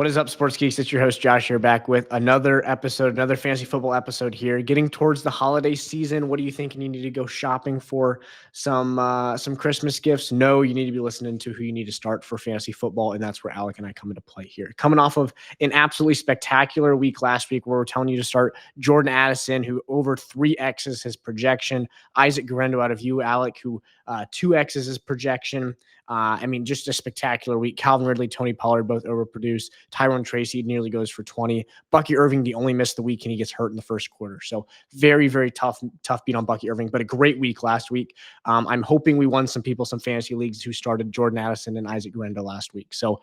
What is up, Sports Geeks? It's your host, Josh, here back with another episode, another fantasy football episode here. Getting towards the holiday season. What are you thinking? You need to go shopping for some Christmas gifts? No, you need to be listening to who you need to start for fantasy football, and that's where Alec and I come into play here. Coming off of an absolutely spectacular week last week where we're telling you to start Jordan Addison, who over 3X's his projection. Isaac Guerrero out of you, Alec, who 2X's his projection. Just a spectacular week. Calvin Ridley, Tony Pollard both overproduced. Tyrone Tracy nearly goes for 20. Bucky Irving, the only missed the week, and he gets hurt in the first quarter. So very, very tough beat on Bucky Irving, but a great week last week. I'm hoping we won some people, some fantasy leagues who started Jordan Addison and Isaac Guerrero last week. So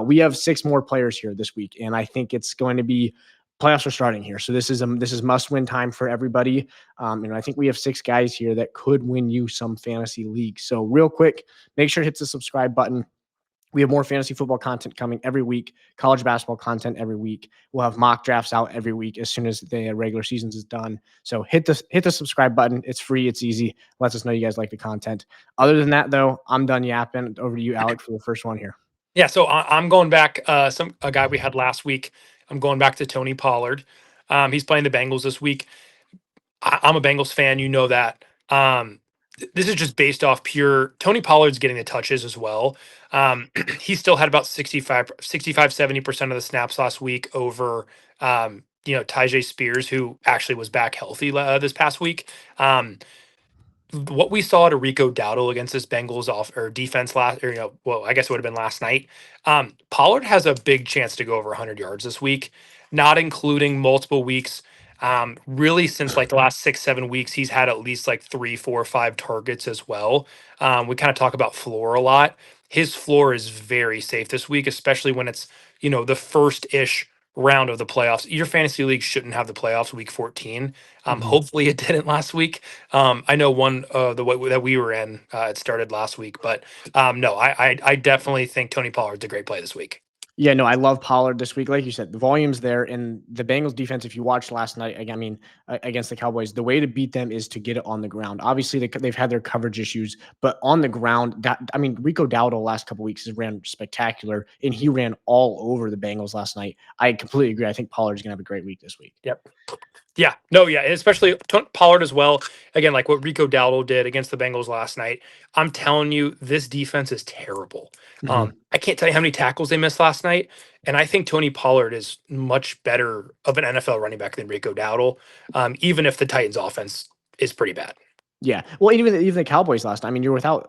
we have 6 more players here this week, and I think it's going to be playoffs are starting here. So this is must-win time for everybody. And I think we have 6 guys here that could win you some fantasy leagues. So real quick, make sure to hit the subscribe button. We have more fantasy football content coming every week, college basketball content every week. We'll have mock drafts out every week as soon as the regular seasons is done. So hit the subscribe button. It's free. It's easy. Lets us know you guys like the content. Other than that, though, I'm done yapping. Over to you, Alec, for the first one here. Yeah, so I'm going back. A guy we had last week. I'm going back to Tony Pollard. He's playing the Bengals this week. I'm a Bengals fan. You know that. This is just based off pure Tony Pollard's getting the touches as well. He still had about 70% of the snaps last week over, Tyjae Spears, who actually was back healthy this past week. What we saw to Rico Dowdle against this Bengals defense I guess it would have been last night. Pollard has a big chance to go over 100 yards this week, not including multiple weeks. Really since like the last 6-7 weeks, he's had at least like 3, 4, 5 targets as well. We kind of talk about floor a lot. His floor is very safe this week, especially when it's, the first-ish round of the playoffs. Your fantasy league shouldn't have the playoffs week 14. Hopefully it didn't last week. I know one that we were in, it started last week, but no, I definitely think Tony Pollard's a great play this week. Yeah, no, I love Pollard this week. Like you said, the volume's there, and the Bengals defense, if you watched last night, against the Cowboys, the way to beat them is to get it on the ground. Obviously, they've had their coverage issues, but on the ground, Rico Dowdle last couple of weeks has ran spectacular, and he ran all over the Bengals last night. I completely agree. I think Pollard's going to have a great week this week. Yep. Yeah, no, yeah, and especially Pollard as well. Again, like what Rico Dowdle did against the Bengals last night. I'm telling you, this defense is terrible. I can't tell you how many tackles they missed last night, and I think Tony Pollard is much better of an NFL running back than Rico Dowdle, even if the Titans' offense is pretty bad. Yeah. Well, even the Cowboys last night. You're without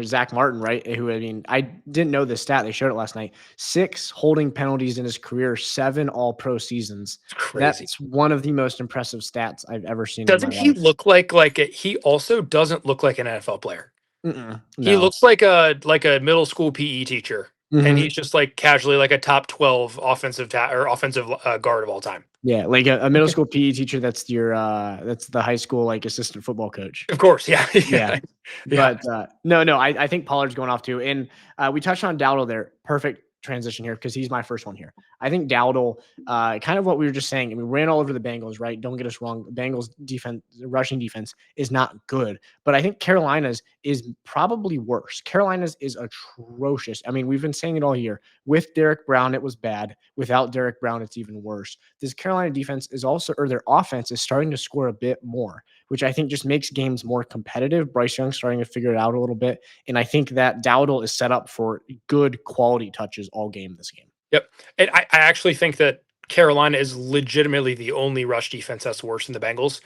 Zach Martin, right? Who I didn't know this stat. They showed it last night. 6 holding penalties in his career, 7 all-pro seasons. Crazy. That's one of the most impressive stats I've ever seen. Doesn't he look like he also doesn't look like an NFL player? No. He looks like a middle school PE teacher, and he's just like casually like a top 12 offensive guard of all time. Yeah, like a middle school PE teacher. That's that's the high school like assistant football coach. Of course, yeah. But no, I think Pollard's going off too, and we touched on Dowdle there. Perfect transition here because he's my first one here. I think Dowdle, kind of what we were just saying. We ran all over the Bengals, right? Don't get us wrong. The Bengals defense, rushing defense is not good, but I think Carolina's is probably worse. Carolina's is atrocious. We've been saying it all year. With Derek Brown, it was bad. Without Derek Brown, it's even worse. This Carolina defense is also, or their offense is starting to score a bit more, which I think just makes games more competitive. Bryce Young's starting to figure it out a little bit. And I think that Dowdle is set up for good quality touches all game this game. Yep. And I actually think that Carolina is legitimately the only rush defense that's worse than the Bengals.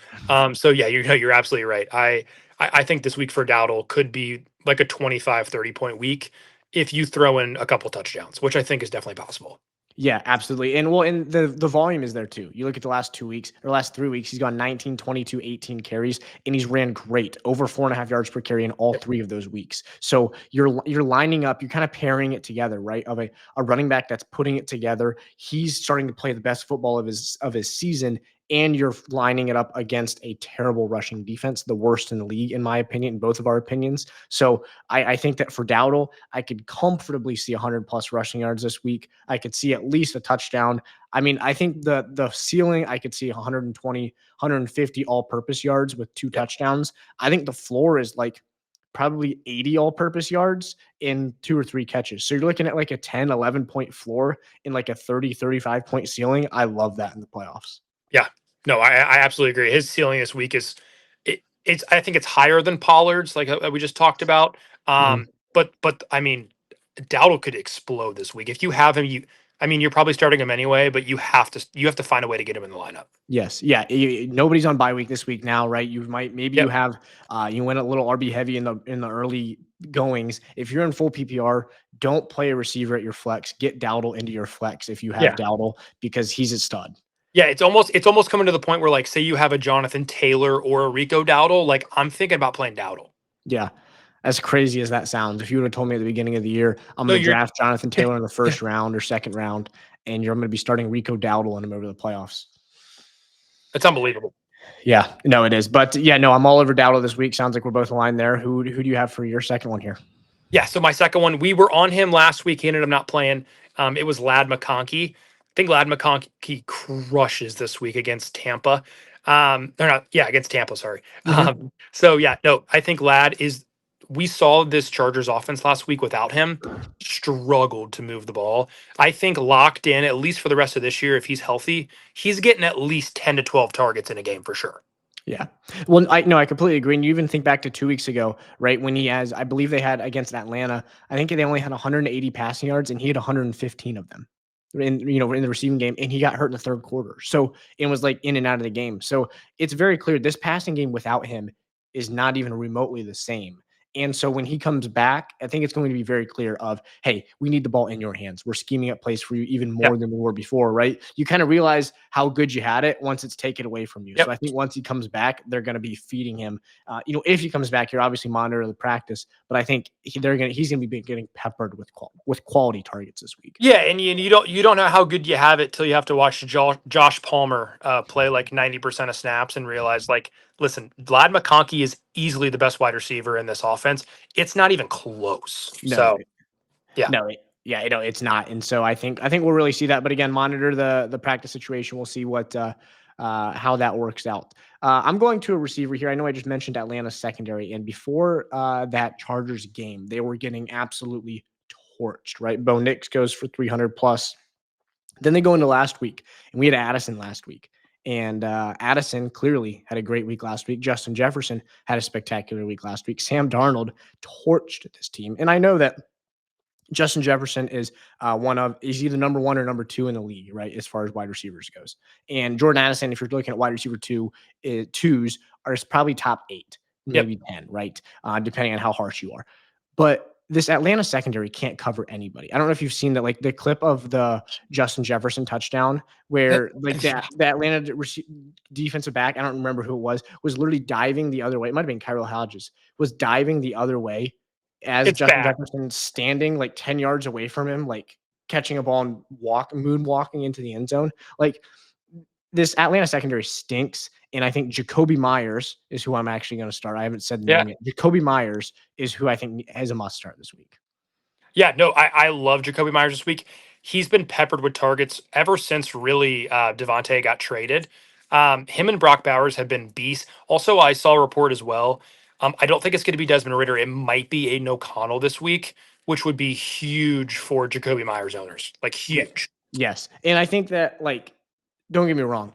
So yeah, you're absolutely right. I think this week for Dowdle could be like a 25, 30-point week if you throw in a couple touchdowns, which I think is definitely possible. Yeah, absolutely. And the volume is there too. You look at the last 2 weeks or last 3 weeks, he's gone 19, 22, 18 carries, and he's ran great, over 4.5 yards per carry in all 3 of those weeks. So you're lining up, you're kind of pairing it together, right? Of a running back that's putting it together. He's starting to play the best football of his season, and you're lining it up against a terrible rushing defense, the worst in the league, in my opinion, in both of our opinions. So I think that for Dowdle, I could comfortably see 100+ rushing yards this week. I could see at least a touchdown. I think the ceiling, I could see 120, 150 all-purpose yards with 2 touchdowns. I think the floor is like probably 80 all-purpose yards in 2 or 3 catches. So you're looking at like a 10, 11-point floor and like a 30, 35-point ceiling. I love that in the playoffs. Yeah. No, I absolutely agree. His ceiling this week is it's I think it's higher than Pollard's, like we just talked about. Mhm. But I mean, Dowdle could explode this week. If you have him, you're probably starting him anyway, but you have to find a way to get him in the lineup. Yes. Yeah. Nobody's on bye week this week now, right? Maybe you Yep. have you went a little RB heavy in the early goings. If you're in full PPR, don't play a receiver at your flex. Get Dowdle into your flex if you have Yeah. Dowdle because he's a stud. Yeah, it's almost coming to the point where, like, say you have a Jonathan Taylor or a Rico Dowdle, like, I'm thinking about playing Dowdle. Yeah. As crazy as that sounds, if you would have told me at the beginning of the year, I'm No, going to you're draft Jonathan Taylor in the first round or second round, and I'm going to be starting Rico Dowdle in him over the playoffs. it's unbelievable. Yeah, no, it is. But yeah, no, I'm all over Dowdle this week. Sounds like we're both aligned there. Who do you have for your second one here? Yeah, so my second one, we were on him last week. He ended up not playing. It was Lad McConkey. I think Lad McConkey crushes this week against Tampa. Or not, yeah, against Tampa, sorry. Mhm. So yeah, no, I think Lad is we saw this Chargers offense last week without him, struggled to move the ball. I think locked in, at least for the rest of this year, if he's healthy, he's getting at least 10 to 12 targets in a game for sure. Yeah. Well, I completely agree. And you even think back to 2 weeks ago, right? When I believe they had against Atlanta, I think they only had 180 passing yards and he had 115 of them in the receiving game, and he got hurt in the third quarter. So it was like in and out of the game. So it's very clear this passing game without him is not even remotely the same. And so when he comes back, I think it's going to be very clear of, hey, we need the ball in your hands. We're scheming up plays for you even Yep. more than we were before, right? You kind of realize how good you had it once it's taken away from you. So Yep. I think once he comes back, they're going to be feeding him. If he comes back, you're obviously monitor the practice, but I think he's going to be getting peppered with quality targets this week. Yeah, and you don't know how good you have it till you have to watch Josh Palmer play like 90% of snaps and realize, like, listen, Vlad McConkey is easily the best wide receiver in this offense. It's not even close. No, So yeah, no, yeah, it's not. And so I think we'll really see that. But again, monitor the practice situation. We'll see what how that works out. I'm going to a receiver here. I know I just mentioned Atlanta secondary, and before that Chargers game, they were getting absolutely torched. Right, Bo Nix goes for 300 plus. Then they go into last week, and we had Addison last week. And Addison clearly had a great week last week. Justin Jefferson had a spectacular week last week. Sam Darnold torched this team. And I know that Justin Jefferson is he's either number one or number two in the league, right? As far as wide receivers goes. And Jordan Addison, if you're looking at wide receiver twos, is probably top 8, yep, maybe 10, right? Depending on how harsh you are. But this Atlanta secondary can't cover anybody. I don't know if you've seen that, like the clip of the Justin Jefferson touchdown where like the Atlanta defensive back, I don't remember who it was literally diving the other way. It might have been Kyril Hodges, was diving the other way as it's Justin bad. Jefferson standing like 10 yards away from him, like catching a ball and moonwalking into the end zone. Like this Atlanta secondary stinks. And I think Jakobi Meyers is who I'm actually going to start. I haven't said the Yeah, name yet. Jakobi Meyers is who I think has a must start this week. yeah. No, I love Jakobi Meyers this week. He's been peppered with targets ever since really Devontae got traded. Him and Brock Bowers have been beasts. Also, I saw a report as well. I don't think it's going to be Desmond Ritter. It might be Aiden O'Connell this week, which would be huge for Jakobi Meyers owners. Like, Yeah. huge. Yes. And I think that, like, don't get me wrong.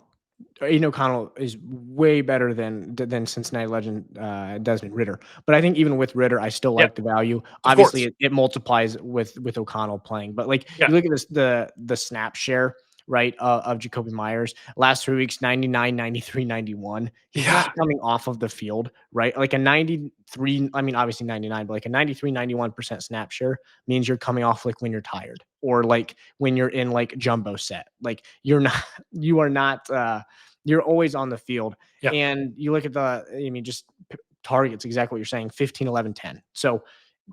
Aiden O'Connell is way better than Cincinnati legend Desmond Ritter. But I think even with Ritter, I still Yeah, like the value. of Obviously, course. it multiplies with O'Connell playing. But like Yeah, you look at this, the snap share, right, of Jakobi Meyers. Last 3 weeks, 99, 93, 91. He's yeah, not coming off of the field, right? Like a 93, I mean, obviously 99, but like a 93, 91% snap share means you're coming off like when you're tired or like when you're in like jumbo set. Like you are not you're always on the field. yeah. And you look at just targets, exactly what you're saying, 15, 11, 10. So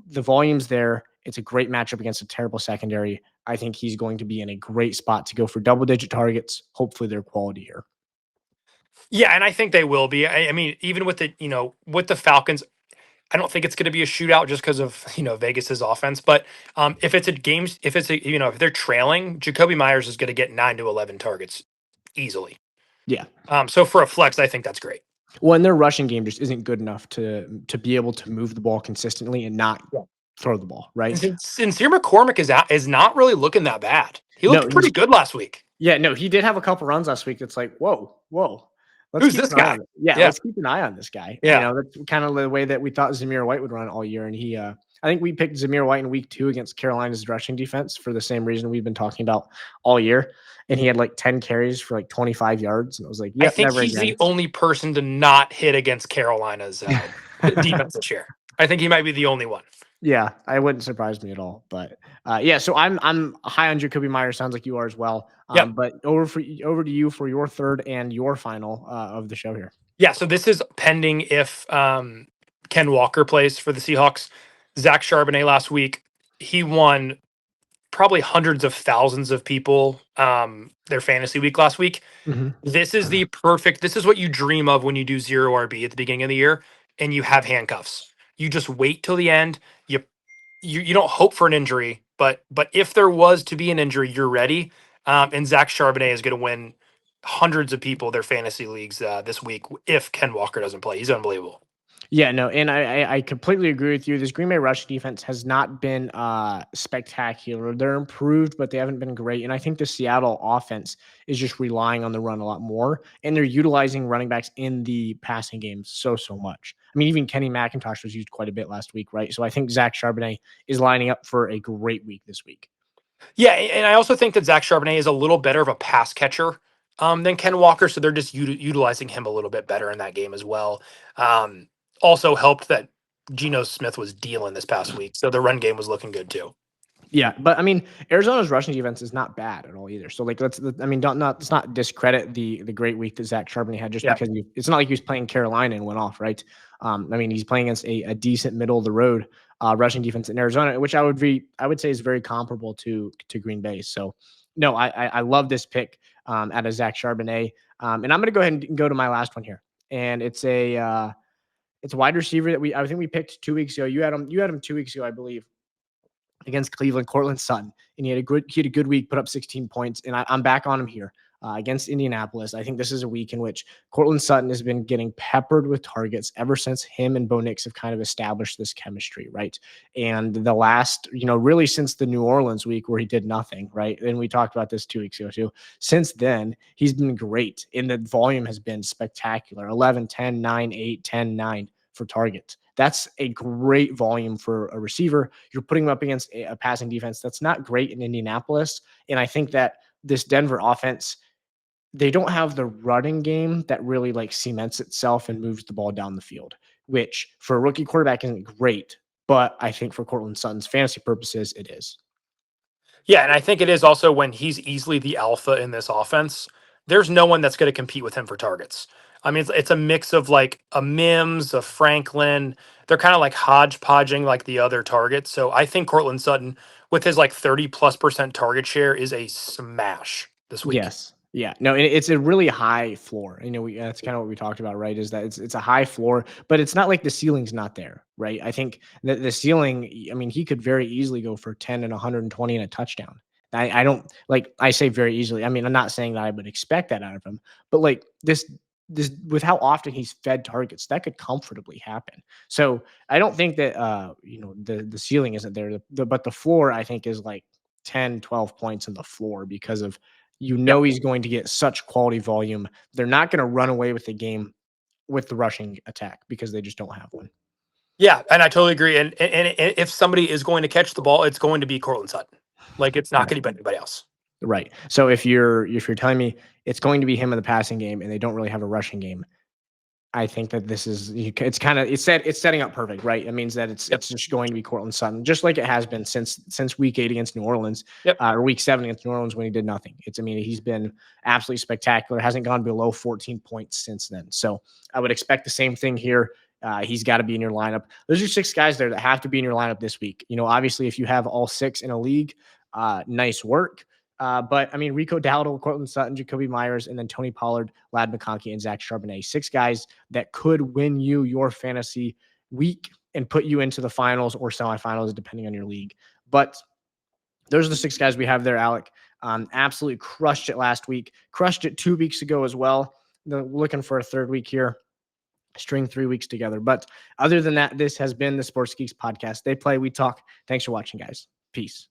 the volume's there. It's a great matchup against a terrible secondary. I think he's going to be in a great spot to go for double-digit targets. Hopefully they're quality here. Yeah, and I think they will be. I mean, even with the Falcons, I don't think it's going to be a shootout just because of Vegas's offense. But if it's a games, if they're trailing, Jakobi Meyers is going to get 9 to 11 targets easily. Yeah. So for a flex, I think that's great. Well, and their rushing game just isn't good enough to be able to move the ball consistently and not Yeah. throw the ball, right? And Sincere McCormick is not really looking that bad. He No, looked pretty good last week. yeah, no, he did have a couple runs last week. That's like, whoa. Let's Who's keep this an eye guy? on it. Yeah, Yeah. let's keep an eye on this guy. Yeah. That's kind of the way that we thought Zamir White would run all year. And I think we picked Zamir White in week 2 against Carolina's rushing defense for the same reason we've been talking about all year. And he had like 10 carries for like 25 yards. And it was like, I yep, think never he's again. the only person to not hit against Carolina's defense this year. I think he might be the only one. Yeah, I wouldn't surprise me at all. But yeah, so I'm high on Jakobi Meyers. Sounds like you are as well. Yep. But over to you for your third and your final of the show here. Yeah, so this is pending if Ken Walker plays for the Seahawks. Zack Charbonnet last week, he won probably hundreds of thousands of people their fantasy week last week. Mm-hmm. This is this is what you dream of when you do zero RB at the beginning of the year and you have handcuffs. You just wait till the end. You don't hope for an injury, but if there was to be an injury, you're ready. And Zach Charbonnet is going to win hundreds of people their fantasy leagues this week if Ken Walker doesn't play. He's unbelievable. Yeah, no, and I completely agree with you. This Green Bay rush defense has not been spectacular. They're improved, but they haven't been great. And I think the Seattle offense is just relying on the run a lot more, and they're utilizing running backs in the passing game so much. I mean, even Kenny McIntosh was used quite a bit last week, right? So I think Zach Charbonnet is lining up for a great week this week. Yeah, and I also think that Zach Charbonnet is a little better of a pass catcher than Ken Walker, so they're just utilizing him a little bit better in that game as well. Also helped that Geno Smith was dealing this past week, so the run game was looking good too. Yeah, but I mean, Arizona's rushing defense is not bad at all either. So like, let's not discredit the great week that Zach Charbonnet had because it's not like he was playing Carolina and went off, right? I mean, he's playing against a decent middle of the road rushing defense in Arizona, which I would say is very comparable to Green Bay. So no, I love this pick out of Zach Charbonnet, and I'm going to go ahead and go to my last one here, and it's a wide receiver that I think we picked 2 weeks ago. You had him 2 weeks ago, I believe, against Cleveland, Courtland Sutton, and he had a good week, put up 16 points, and I'm back on him here against Indianapolis. I think this is a week in which Courtland Sutton has been getting peppered with targets ever since him and Bo Nix have kind of established this chemistry, right? And the last, really since the New Orleans week where he did nothing, right? And we talked about this 2 weeks ago too. Since then, he's been great, and the volume has been spectacular. 11, 10, 9, 8, 10, 9 for targets. That's a great volume for a receiver. You're putting him up against a passing defense that's not great in Indianapolis. And I think that this Denver offense, they don't have the running game that really like cements itself and moves the ball down the field, which for a rookie quarterback isn't great. But I think for Courtland Sutton's fantasy purposes, it is. Yeah, and I think it is also when he's easily the alpha in this offense. There's no one that's going to compete with him for targets. I mean, it's a mix of like a Mims, a Franklin. They're kind of like hodgepodging like the other targets. So I think Courtland Sutton, with his like 30+% target share, is a smash this week. Yes. Yeah. No, it's a really high floor. That's kind of what we talked about, right? Is that it's a high floor, but it's not like the ceiling's not there, right? I think that the ceiling, I mean, he could very easily go for 10 and 120 and a touchdown. I don't like, I say very easily. I mean, I'm not saying that I would expect that out of him, but like this with how often he's fed targets, that could comfortably happen. So I don't think that the ceiling isn't there, but the floor I think is like 10, 12 points in the floor because of he's going to get such quality volume. They're not going to run away with the game with the rushing attack because they just don't have one. Yeah, and I totally agree. And if somebody is going to catch the ball, it's going to be Courtland Sutton. Like it's not going to be anybody else. Right. So if you're telling me it's going to be him in the passing game and they don't really have a rushing game, I think that this is it's setting up perfect, right? It means that it's just going to be Courtland Sutton, just like it has been since week 8 against New Orleans, or week 7 against New Orleans when he did nothing. He's been absolutely spectacular. Hasn't gone below 14 points since then. So I would expect the same thing here. He's got to be in your lineup. Those are 6 guys there that have to be in your lineup this week. Obviously, if you have all 6 in a league, nice work. But I mean, Rico Dowdle, Courtland Sutton, Jakobi Meyers, and then Tony Pollard, Lad McConkey, and Zack Charbonnet. 6 guys that could win you your fantasy week and put you into the finals or semifinals, depending on your league. But those are the 6 guys we have there, Alec. Absolutely crushed it last week. Crushed it 2 weeks ago as well. Looking for a third week here. string 3 weeks together. But other than that, this has been the Sports Geeks podcast. They play, we talk. Thanks for watching, guys. Peace.